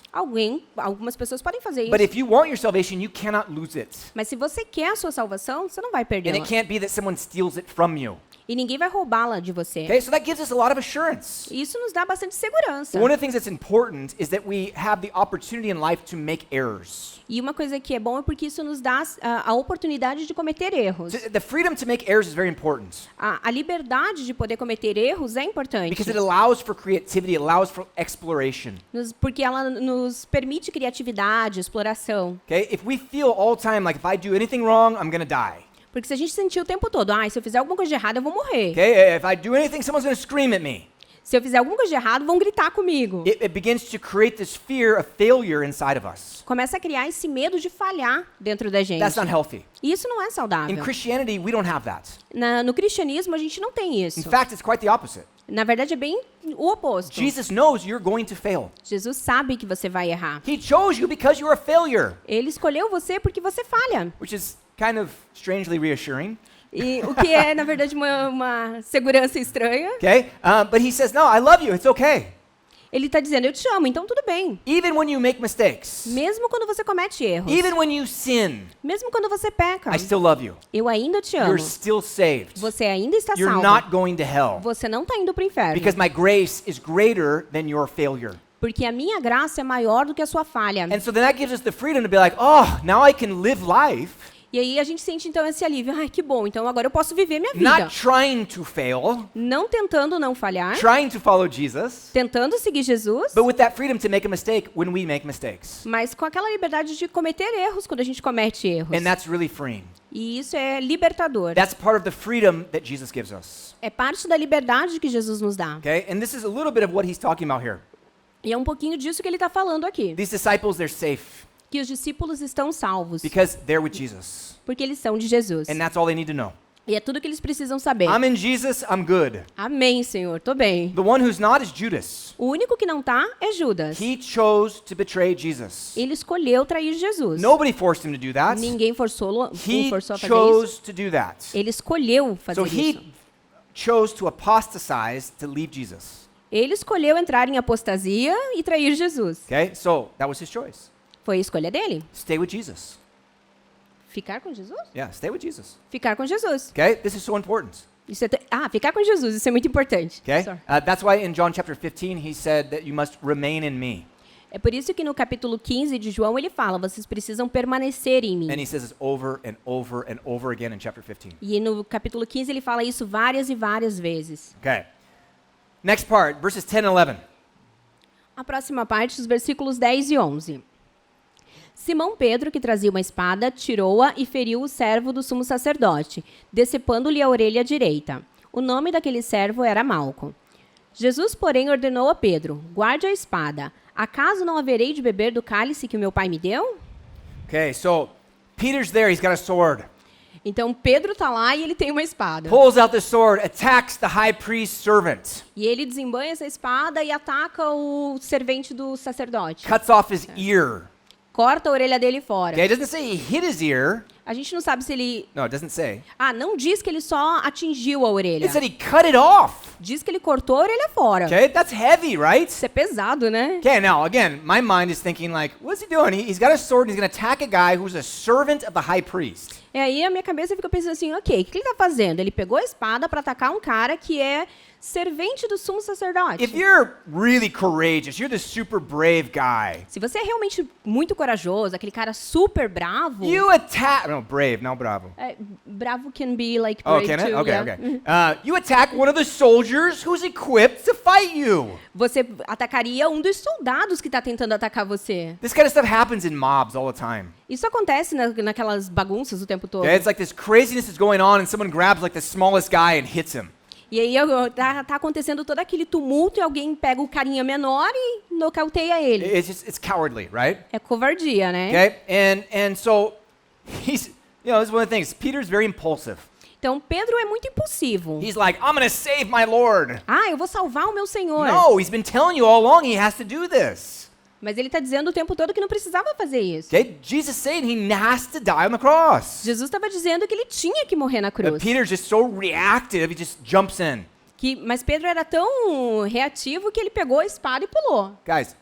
Algumas pessoas podem fazer isso. But if you want your salvation, you cannot lose it. Mas se você quer a sua salvação, você não vai And perdê-la. it can't be that someone steals it from you. E ninguém vai roubá-la de você. Okay? So that gives us a lot of assurance. E isso nos dá bastante segurança. One of the things that's important is that we have the opportunity in life to make errors. E uma coisa que é bom é porque isso nos dá a oportunidade de cometer erros. So the freedom to make errors is very important A liberdade de poder cometer erros é importante. because it allows for creativity, it allows for exploration. Porque ela nos permite criatividade, exploração. Okay? If we feel all the time like if I do anything wrong, I'm going to die. Porque se a gente sentir o tempo todo, se eu fizer alguma coisa de errado, eu vou morrer. Okay? If I do anything, someone's going to scream at me. Se eu fizer alguma coisa de errado, vão gritar comigo. It begins to create this fear of failure inside of us. Começa a criar esse medo de falhar dentro da gente. That's not healthy. E isso não é In saudável. Christianity, we don't have that. No cristianismo, a gente não tem isso. In fact, it's quite the opposite. Na verdade, é bem o oposto. Jesus knows you're going to fail. Jesus sabe que você vai errar. He chose you because you're a failure, Ele escolheu você porque você falha. which is kind of strangely reassuring. E o que é, na verdade, uma segurança estranha. Okay? But he says, no, I love you. It's okay. Ele está dizendo, eu te amo, então tudo bem. Even when you make mistakes, Mesmo quando você comete erros. even when you sin, Mesmo quando você peca. I still love you. Eu ainda te amo. You're still saved. Você ainda está You're salvo. not going to hell Você não está indo para o inferno. because my grace is greater than your failure. Porque a minha graça é maior do que a sua falha. And so then that gives us the freedom to be like, oh, now I can live life E aí a gente sente então esse alívio. Que bom, então agora eu posso viver minha vida. not trying to fail, Não tentando não falhar, trying to follow Jesus, tentando seguir Jesus, but with that freedom to make a mistake when we make mistakes. mas com aquela liberdade de cometer erros quando a gente comete erros. And that's really freeing. E isso é libertador. That's part of the freedom that Jesus gives us. É parte da liberdade que Jesus nos dá. Okay? And this is a little bit of what he's talking about here. E é um pouquinho disso que ele está falando aqui. These disciples, they're safe Que os discípulos estão salvos, because they're with Jesus. porque eles são de Jesus. And that's all they need to know. E é tudo que eles precisam saber. I'm in Jesus, I'm good. Amém, Senhor, tô bem. The one who's not is Judas. O único que não tá é Judas. He chose to betray Jesus. Ele escolheu trair Jesus. Nobody forced him to do that. Ninguém forçou a He fazer isso. chose to do that. Ele escolheu fazer So isso. he chose to apostatize to leave Jesus. Ele escolheu entrar em apostasia e trair Jesus. Okay? So that was his choice. Foi a escolha dele. Stay with Jesus. Ficar com Jesus? Yeah, stay with Jesus. Ficar com Jesus. Okay? This is so important. Isso é ficar com Jesus, isso é muito importante. Okay? Sorry. That's why in John chapter 15 he said that you must remain in me. É por isso que no capítulo 15 de João ele fala, vocês precisam permanecer em mim. And he says this over and over and over again in chapter 15. E no capítulo 15 ele fala isso várias e várias vezes. Okay. Next part, verses 10 and 11. A próxima parte, os versículos 10 e 11. Simão Pedro, que trazia uma espada, tirou-a e feriu o servo do sumo sacerdote, decepando-lhe a orelha direita. O nome daquele servo era Malco. Jesus, porém, ordenou a Pedro, guarde a espada. Acaso não haverei de beber do cálice que o meu pai me deu? Okay, so Peter's there, he's got a sword. Então Pedro está lá e ele tem uma espada. Pulls out the sword, attacks the high priest's servant. E ele desembanha essa espada e ataca o servente do sacerdote. Cuts off his ear. Corta a orelha dele fora. Okay, it doesn't say he hit his ear. A gente não sabe se ele... No, it doesn't say. não diz que ele só atingiu a orelha. It said he cut it off. Diz que ele cortou a orelha fora. Okay, that's heavy, right? Isso é pesado, né? Okay, now again, my mind is thinking like, what's he doing? He's got a sword and he's going to attack a guy who's a servant of the high priest. E aí a minha cabeça fica pensando assim, ok, o que ele tá fazendo? Ele pegou a espada para atacar um cara que é servente do sumo sacerdote. If you're really courageous, you're the super brave guy. Se você é realmente muito corajoso, aquele cara super bravo... You attack, no, brave, not bravo. Bravo can be like Oh, brave can it? too, Okay, yeah. okay. You attack one of the soldiers who's equipped to fight you. Você atacaria um dos soldados que tá tentando atacar você. This kind of stuff happens in mobs all the time. Isso acontece naquelas bagunças o tempo todo. Okay? It's like this craziness is going on and someone grabs like the smallest guy and hits him. E aí tá acontecendo todo aquele tumulto e alguém pega o carinha menor e nocauteia ele. It's cowardly, right? É covardia, né? Okay? And so he's, this is one of the things. Peter's very impulsive. Então Pedro é muito impulsivo. He's like, I'm going to save my Lord. Eu vou salvar o meu Senhor. No, he's been telling you all along he has to do this. Mas ele está dizendo o tempo todo que não precisava fazer isso. Okay? Jesus saying he has to die on the cross. Jesus estava dizendo que ele tinha que morrer na cruz. But Peter's just so reactive, he just jumps in. Mas Pedro era tão reativo que ele pegou a espada e pulou. Guys,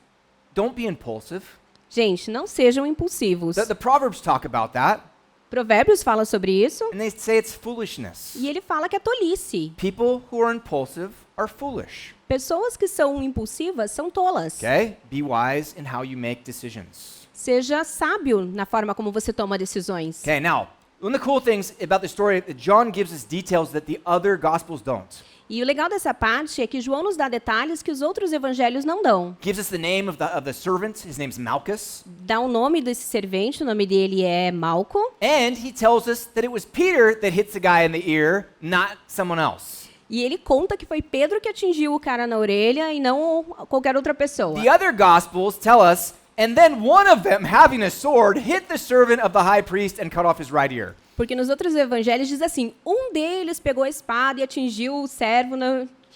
don't be impulsive. Gente, não sejam impulsivos. The Proverbs talk about that, Provérbios fala sobre isso and they say it's foolishness. e ele fala que é tolice. People who are impulsive are foolish. Pessoas que são impulsivas são tolas. Okay? Be wise in how you make decisions. Seja sábio na forma como você toma decisões. Okay, now, one of the cool things about the story, John gives us details that the other Gospels don't. E o legal dessa parte é que João nos dá detalhes que os outros evangelhos não dão. Gives us the name of the servant, his name's Malchus. Dá o nome desse servente, o nome dele é Malco. And he tells us that it was Peter that hits the guy in the ear, not someone else. E ele conta que foi Pedro que atingiu o cara na orelha e não qualquer outra pessoa. The other Gospels tell us, and then one of them, having a sword, hit the servant of the high priest and cut off his right ear. Porque nos outros evangelhos diz assim, um deles pegou a espada e atingiu o servo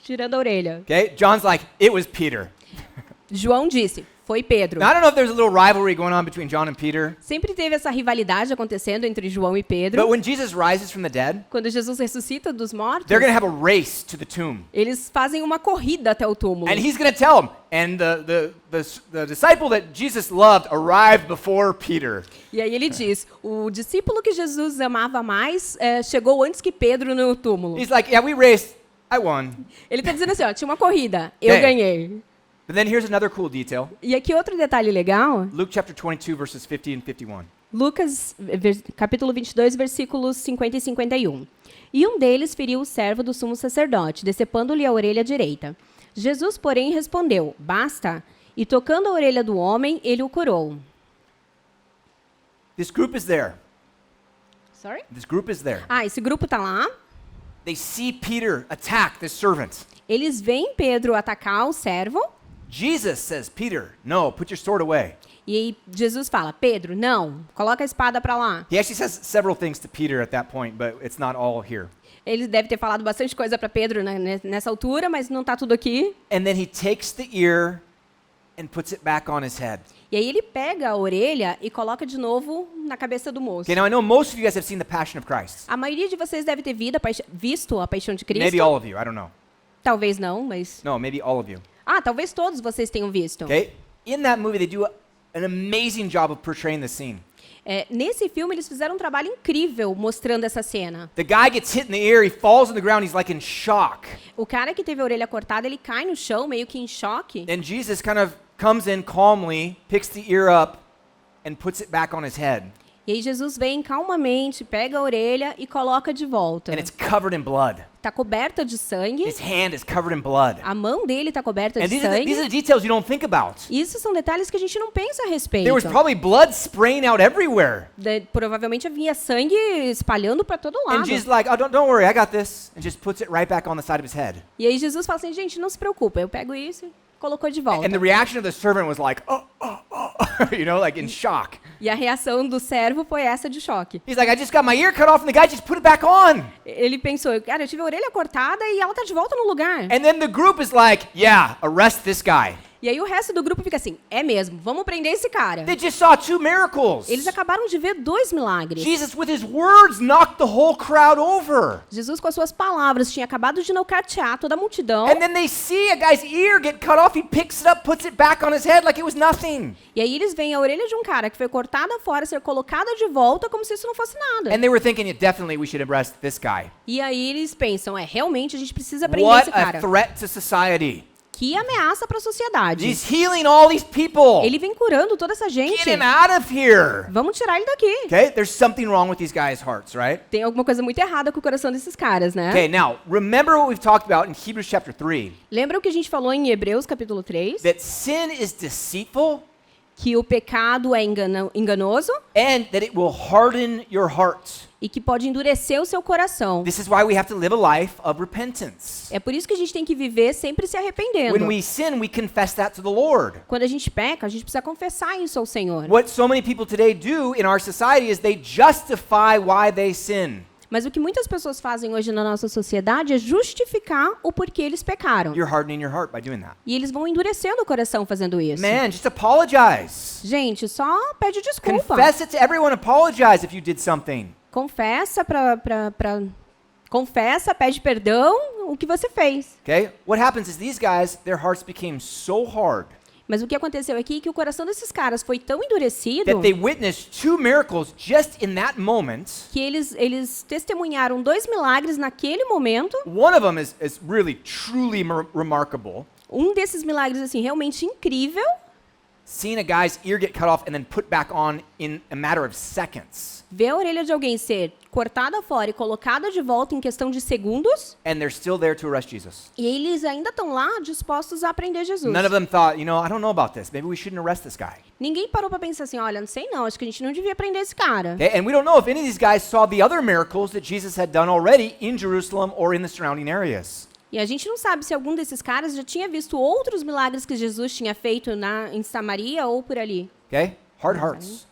tirando a orelha. Okay? John's like, it was Peter. João disse, foi Pedro. Now, I don't know if there's a little rivalry going on between John and Peter, Sempre teve essa rivalidade acontecendo entre João e Pedro. but when Jesus rises from the dead, Quando Jesus ressuscita dos mortos, they're going to have a race to the tomb. eles fazem uma corrida até o túmulo. And he's going to tell them, and the disciple that Jesus loved arrived before Peter. E aí ele diz, o discípulo que Jesus amava mais chegou antes que Pedro no túmulo. He's like, yeah, we raced. I won. Ele está dizendo assim, tinha uma corrida, eu Okay. ganhei. But then here's another cool detail. E aqui outro detalhe legal, Luke chapter 22, verses 50 and 51. Lucas, capítulo 22, versículos 50 e 51. E um deles feriu o servo do sumo sacerdote, decepando-lhe a orelha direita. Jesus, porém, respondeu, basta, e tocando a orelha do homem, ele o curou. This group is there. Sorry? This group is there. Esse grupo tá lá, They see Peter attack this servant. eles veem Pedro atacar o servo, Jesus says, Peter, no, put your sword away. E aí Jesus fala, Pedro, não, coloca a espada para lá. He actually says several things to Peter at that point, but it's not all here. Ele deve ter falado bastante coisa para Pedro nessa altura, mas não está tudo aqui. And then he takes the ear and puts it back on his head. E aí ele pega a orelha e coloca de novo na cabeça do moço. Okay, now I know most of you guys have seen the Passion of Christ. A maioria de vocês deve ter visto a Paixão de Cristo. Maybe all of you, I don't know. Talvez não, mas... No, maybe all of you. Ah, talvez todos vocês tenham visto. Okay? In that movie, they do an amazing job of portraying the scene. Nesse filme, eles fizeram um trabalho incrível mostrando essa cena. The guy gets hit in the ear, he falls on the ground, he's like in shock. O cara que teve a orelha cortada, ele cai no chão, meio que em choque. And Jesus kind of comes in calmly, picks the ear up, and puts it back on his head. E aí Jesus vem calmamente, pega a orelha e coloca de volta. And it's covered in blood. Tá coberta de sangue. His hand is covered in blood. A mão dele tá coberta And de these are sangue. the details you don't think about. Isso são detalhes que a gente não pensa a respeito. There was probably blood spraying out everywhere. Provavelmente havia sangue espalhando para todo lado. And Jesus like, oh, don't worry, I got this. And just puts it right back on the side of his head. E aí Jesus fala assim, gente, não se preocupa, eu pego isso e colocou de volta. And the reaction of the servant was like, you know, like in shock. E a reação do servo foi essa de choque. He's like, I just got my ear cut off and the guy just put it back on. Ele pensou, cara, eu tive a orelha cortada e ela tá de volta no lugar. And then the group is like, yeah, arrest this guy. E aí o resto do grupo fica assim, é mesmo, vamos prender esse cara. They just saw 2 miracles. Eles acabaram de ver 2 milagres. Jesus with his words knocked the whole crowd over. Jesus com as suas palavras tinha acabado de nocautear toda a multidão. And then they see a guy's ear get cut off, he picks it up, puts it back on his head like it was nothing. E aí eles veem a orelha de um cara que foi cortada fora ser colocada de volta como se isso não fosse nada. And they were thinking, yeah, definitely we should arrest this guy. E aí eles pensam, realmente a gente precisa prender What esse cara. a threat to society. Que ameaça para a sociedade. He's healing all these people. Ele vem curando toda essa gente. Get him out of here. Vamos tirar ele daqui. Okay, there's something wrong with these guys' hearts, right? Tem alguma coisa muito errada com o coração desses caras, né? Okay, now remember what we've talked about in Hebrews chapter 3. Lembra o que a gente falou em Hebreus capítulo 3? That sin is deceitful Que o pecado é enganoso and that it will harden your heart. e que pode endurecer o seu coração. This is why we have to live a life of repentance. É por isso que a gente tem que viver sempre se arrependendo. When we sin, we confess that to the Lord. Quando a gente peca, a gente precisa confessar isso ao Senhor. What so many people today do in our society is they justify why they sin. Mas o que muitas pessoas fazem hoje na nossa sociedade é justificar o porquê eles pecaram. You're hardening your heart by doing that. E eles vão endurecendo o coração fazendo isso. Man, just apologize. Gente, só pede desculpa. Confess it to everyone. Apologize if you did something. Confessa, pede perdão o que você fez. Okay? What happens is these guys, their hearts became so hard Mas o que aconteceu aqui é que o coração desses caras foi tão endurecido that they witnessed 2 miracles just in that moment. que eles testemunharam 2 milagres naquele momento. One of them is really, truly remarkable. Um desses milagres, assim, realmente incrível. Seeing a guy's ear get cut off and then put back on in a matter of seconds. Ver a orelha de alguém ser cortada fora e colocada de volta em questão de segundos. And they're still there to arrest Jesus. E eles ainda estão lá dispostos a prender Jesus. None of them thought, you know, I don't know about this. Maybe we shouldn't arrest this guy. Ninguém parou para pensar assim, olha, não sei não, acho que a gente não devia prender esse cara. Okay? And we don't know if any of these guys saw the other miracles that Jesus had done already in Jerusalem or in the surrounding areas. E a gente não sabe se algum desses caras já tinha visto outros milagres que Jesus tinha feito em Samaria ou por ali. Okay? Hard hearts.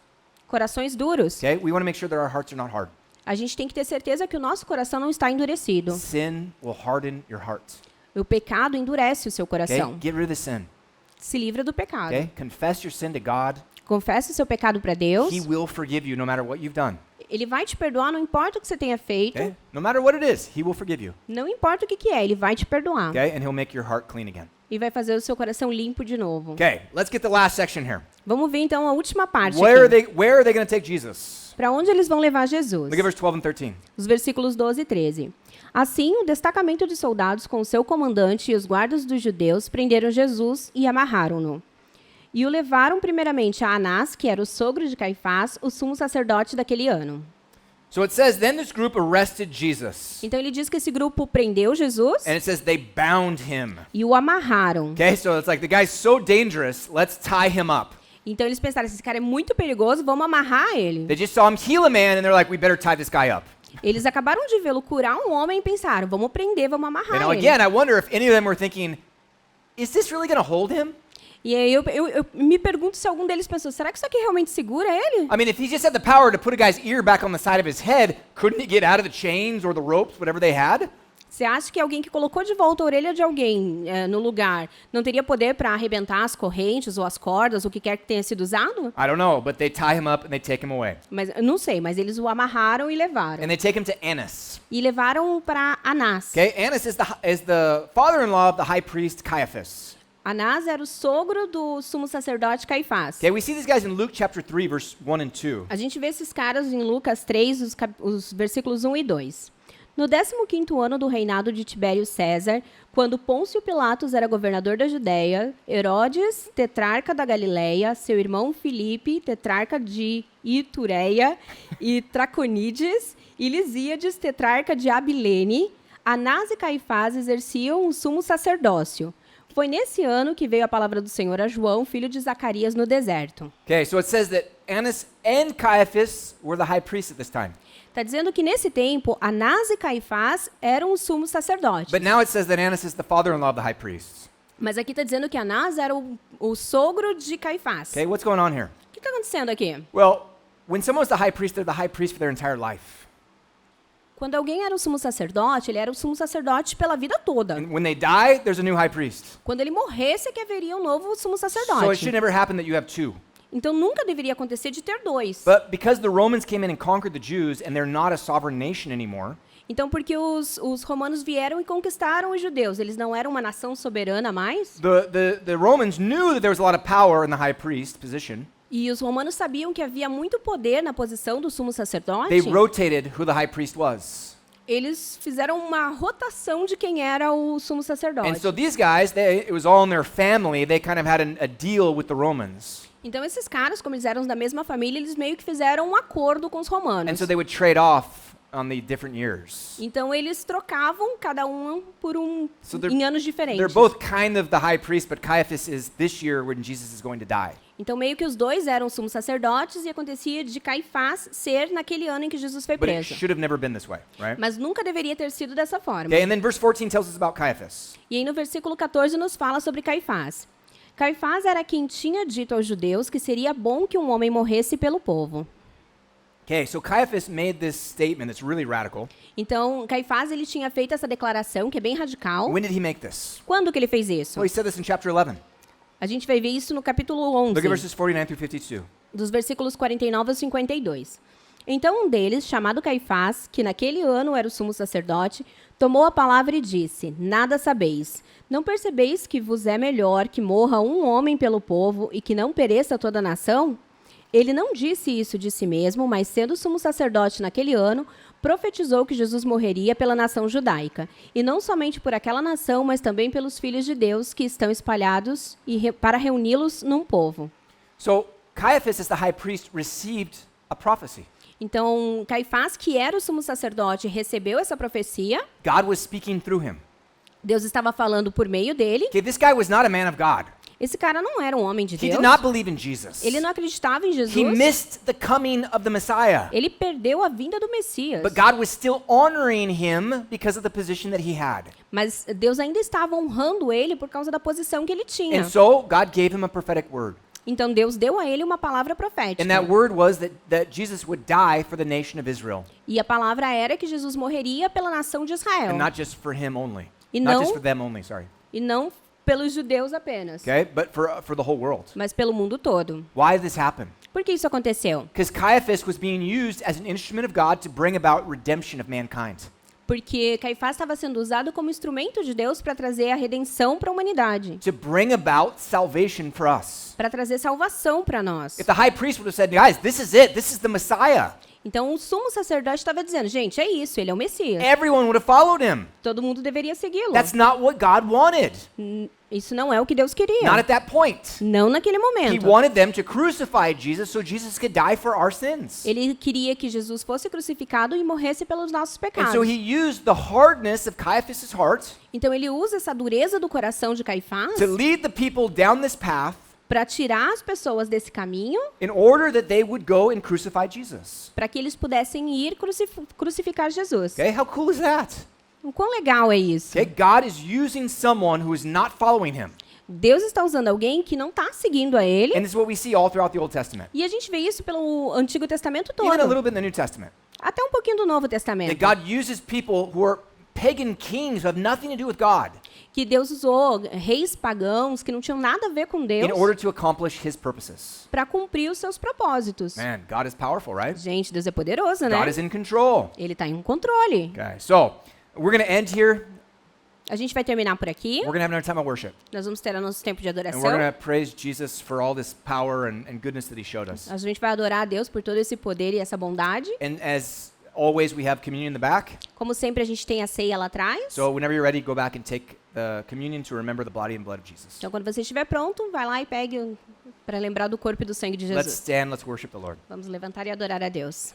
Corações duros. Okay? We want to make sure that our hearts are not hard. A gente tem que ter certeza que o nosso coração não está endurecido. Sin will harden your heart. O pecado endurece o seu Okay? coração. Get rid of the sin. Se livra do pecado. Okay? Confess your sin to God. Confesse o seu pecado para Deus. He will forgive you no matter what you've done. Ele vai te perdoar, não importa o que você tenha feito. Okay? No matter what it is, he will forgive you. Não importa o que é, ele vai te perdoar. Okay? And he'll make your heart clean again. E vai fazer o seu coração limpo de novo. Okay, let's get the last section here. Vamos ver então a última parte Where are aqui. they going to take Jesus? Para onde eles vão levar Jesus? Look at verse 12 and 13. Os versículos 12 e 13. Assim, o destacamento de soldados com o seu comandante e os guardas dos judeus prenderam Jesus e amarraram-no. E o levaram primeiramente a Anás, que era o sogro de Caifás, o sumo sacerdote daquele ano. So it says, then this group arrested Jesus. Então ele diz que esse grupo prendeu Jesus And it says they bound him. e o amarraram. Okay, so it's like the guy's so dangerous, let's tie him up. Então eles pensaram, esse cara é muito perigoso, vamos amarrar ele. They just saw him heal a man and they're like, we better tie this guy up. Eles acabaram de vê-lo curar um homem e pensaram, vamos prender, vamos And amarrar now ele. again, I wonder if any of them were thinking, is this really going to hold him? E aí eu me pergunto se algum deles pensou, será que isso aqui realmente segura ele? I mean, if he just had the power to put a guy's ear back on the side of his head, couldn't he get out of the chains or the ropes, whatever they had? Você acha que alguém que colocou de volta a orelha de alguém no lugar não teria poder para arrebentar as correntes ou as cordas, o que quer que tenha sido usado? I don't know, but they tie him up and they take him away. Mas eu não sei, mas eles o amarraram e levaram. And they take him to Annas. E levaram para Anás. Okay, Annas is the father-in-law of the high priest Caiaphas. Anás era o sogro do sumo sacerdote Caifás. Okay, we see these guys in Luke chapter 3, verse 1 and 2. A gente vê esses caras em Lucas 3, os versículos 1 e 2. No 15º ano do reinado de Tibério César, quando Pôncio Pilatos era governador da Judéia, Herodes, tetrarca da Galileia, seu irmão Filipe, tetrarca de Itureia e Traconides, e Lisíades, tetrarca de Abilene, Anás e Caifás exerciam o sumo sacerdócio. Foi nesse ano que veio a palavra do Senhor a João, filho de Zacarias, no deserto. Okay, so it says that Annas and Caiaphas were the high priests at this time. Está dizendo que nesse tempo, Anás e Caifás eram os sumos sacerdotes. But now it says that Annas is the father-in-law of the high priests. Mas aqui está dizendo que Anás era o sogro de Caifás. Okay, what's going on here? O que está acontecendo aqui? Well, when someone's the high priest, they're the high priest for their entire life. Quando alguém era o sumo sacerdote, ele era o sumo sacerdote pela vida toda. And when they die, there's a new high priest. Quando ele morresse, que haveria um novo sumo So it sacerdote. should never happen that you have two. Então nunca deveria acontecer de ter dois. But because the Romans came in and conquered the Jews and they're not a sovereign nation anymore, Então porque os romanos vieram e conquistaram os judeus, eles não eram uma nação soberana mais. the Romans knew that there was a lot of power in the high priest position. E os romanos sabiam que havia muito poder na posição do sumo sacerdote. They rotated who the high priest was. Eles fizeram uma rotação de quem era o sumo sacerdote. And so these guys, it was all in their family. They kind of had a deal with the Romans. Então esses caras, como eles eram da mesma família, eles meio que fizeram um acordo com os romanos. And so they would trade off on the different years. Então eles trocavam cada um por em anos diferentes. They're both kind of the high priest, but Caiaphas is this year when Jesus is going to die. Então meio que os dois eram sumos sacerdotes e acontecia de Caifás ser naquele ano em que Jesus foi But it preso. should have never been this way, right? Mas nunca deveria ter sido dessa forma. Okay, and then verse 14 tells us about Caiaphas. E aí no versículo 14 nos fala sobre Caifás. Caifás era quem tinha dito aos judeus que seria bom que um homem morresse pelo povo. Okay, so Caiaphas made this statement that's really radical. Então, Caifás ele tinha feito essa declaração que é bem radical. When did he make this? Quando que ele fez isso? Well, he said this in chapter 11. A gente vai ver isso no capítulo 11, Look at verses 49 through 52. dos versículos 49 a 52. Então um deles, chamado Caifás, que naquele ano era o sumo sacerdote, tomou a palavra e disse: Nada sabeis. Não percebeis que vos é melhor que morra um homem pelo povo e que não pereça toda a nação? Ele não disse isso de si mesmo, mas sendo sumo sacerdote naquele ano, profetizou que Jesus morreria pela nação judaica, e não somente por aquela nação, mas também pelos filhos de Deus que estão espalhados para reuni-los num povo. So Caiaphas, as the high priest, received a prophecy. Então, Caifás, que era o sumo sacerdote, recebeu essa profecia. God was speaking through him. Deus estava falando por meio dele. Okay, this guy was not a man of God. Esse cara não era um homem de He Deus. did not believe in Jesus. Ele não acreditava em Jesus. He missed the coming of the Messiah. Ele perdeu a vinda do Messias. But God was still honoring him because of the position that he had. Mas Deus ainda estava honrando ele por causa da posição que ele tinha. And so God gave him a prophetic word. Então Deus deu a ele uma palavra profética. And that word was that Jesus would die for the nation of Israel. E a palavra era que Jesus morreria pela nação de Israel. And not just for him only. E Not não- just for them only, sorry. E não pelos judeus apenas, Okay? But for the whole world. mas pelo mundo todo. Why did this happen? Por que isso aconteceu? Because Caiaphas was being used as an instrument of God to bring about redemption of mankind. Porque Caifás estava sendo usado como instrumento de Deus para trazer a redenção para a humanidade, To bring about salvation for us. para trazer salvação para nós. If the high priest would have said, guys, this is it. This is the Messiah. Então o sumo sacerdote estava dizendo, gente, é isso, ele é o Messias. Everyone would have followed him. Todo mundo deveria segui-lo. That's not what God wanted. Isso não é o que Deus queria. Not at that point. Não naquele He momento. wanted them to crucify Jesus so Jesus could die for our sins. Ele queria que Jesus fosse crucificado e morresse pelos nossos And pecados. so he used the hardness of Caiaphas' heart Então ele usa essa dureza do coração de Caifás to lead the people down this path para tirar as pessoas desse caminho, in order that they would go and crucify Jesus. para que eles pudessem ir crucificar Jesus. Okay, how cool is that? O quão legal é isso? Okay, God is using someone who is not following him. Deus está usando alguém que não está seguindo a ele. And this is what we see all throughout the Old Testament. E a gente vê isso pelo Antigo Testamento Even a todo. little bit in the New Testament. Até um pouquinho do Novo Testamento. That God uses people who are pagan kings who have nothing to do with God Que Deus usou reis pagãos que não tinham nada a ver com Deus in order to accomplish his purposes. para cumprir os seus propósitos. Man, God is powerful, right? Gente, Deus é poderoso, né? God is in control. Ele está em controle. Okay, so we're going to end here. A gente vai terminar por aqui. We're going to have another time of worship. Nós vamos ter o nosso tempo de And adoração. we're going to praise Jesus for all this power and goodness that he showed us. A gente vai adorar a Deus por todo esse poder e essa bondade. And as always, we have communion in the back. Como sempre, a gente tem a ceia lá atrás. So whenever you're ready, go back and take the communion to remember the body and blood of Jesus. Então, quando você estiver pronto, vai lá e pegue para lembrar do corpo e do sangue de Let's Jesus. stand, let's worship the Lord. Vamos levantar e adorar a Deus.